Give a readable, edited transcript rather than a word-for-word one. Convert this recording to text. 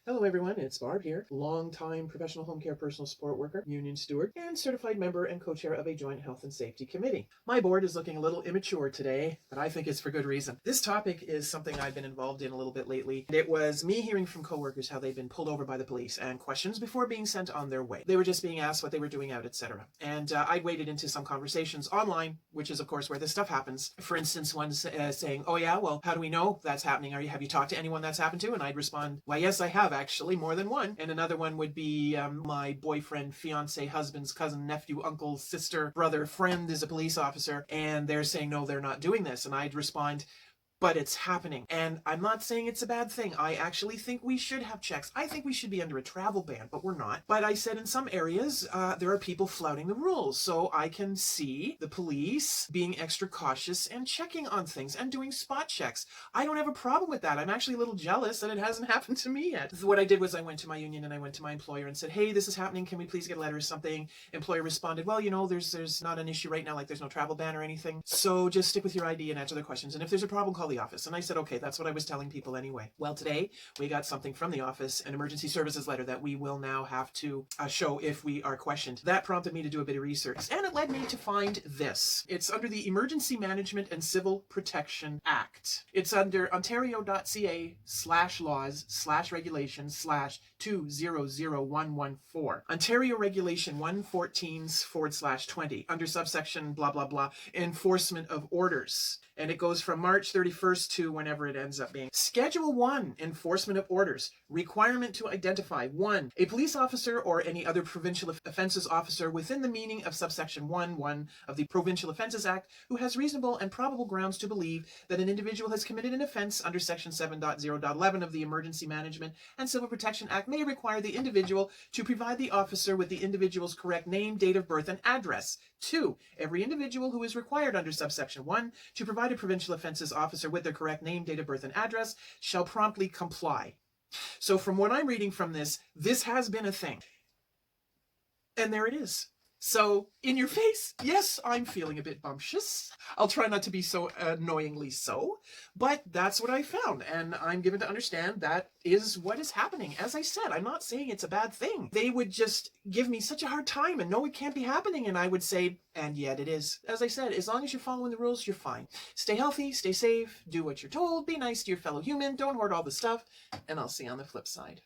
Hello everyone, it's Barb here, longtime professional home care personal support worker, union steward, and certified member and co-chair of a joint health and safety committee. My board is looking a little immature today, but I think it's for good reason. This topic is something I've been involved in a little bit lately. It was me hearing from coworkers how they've been pulled over by the police and questions before being sent on their way. They were just being asked what they were doing out, etc. And I'd waded into some conversations online, which is of course where this stuff happens. For instance, one saying, "Oh yeah, well, how do we know that's happening? Have you talked to anyone that's happened to?" And I'd respond, "Why, yes, I have actually, more than one." And another one would be my boyfriend, fiance, husband's cousin, nephew, uncle, sister, brother, friend is a police officer, and they're saying, no, they're not doing this. And I'd respond, but it's happening. And I'm not saying it's a bad thing. I actually think we should have checks. I think we should be under a travel ban, but we're not. But I said in some areas, there are people flouting the rules. So I can see the police being extra cautious and checking on things and doing spot checks. I don't have a problem with that. I'm actually a little jealous that it hasn't happened to me yet. What I did was I went to my union and I went to my employer and said, "Hey, this is happening. Can we please get a letter or something?" Employer responded, "Well, there's not an issue right now. Like there's no travel ban or anything. So just stick with your ID and answer the questions. And if there's a problem, call the office." And I said, okay, that's what I was telling people anyway. Well, today we got something from the office, an emergency services letter that we will now have to show if we are questioned. That prompted me to do a bit of research, and it led me to find this. It's under the Emergency Management and Civil Protection Act. It's under ontario.ca/laws/regulations/200114. Ontario Regulation 114/20 under subsection blah blah blah, enforcement of orders. And it goes from March 31st to whenever it ends up being. Schedule 1, enforcement of orders. Requirement to identify 1. A police officer or any other provincial offences officer within the meaning of subsection 1(1) of the Provincial Offences Act who has reasonable and probable grounds to believe that an individual has committed an offence under section 7.0.11 of the Emergency Management and Civil Protection Act may require the individual to provide the officer with the individual's correct name, date of birth, and address. 2. Every individual who is required under subsection 1 to provide a provincial offences officer with their correct name, date of birth, and address shall promptly comply. So from what I'm reading from this has been a thing. And there it is. So, in your face, yes, I'm feeling a bit bumptious. I'll try not to be so annoyingly so, but that's what I found, and I'm given to understand that is what is happening. As I said, I'm not saying it's a bad thing. They would just give me such a hard time and no, it can't be happening, and I would say, and yet it is. As I said, as long as you're following the rules, you're fine. Stay healthy, stay safe, do what you're told, be nice to your fellow human, don't hoard all the stuff, and I'll see you on the flip side.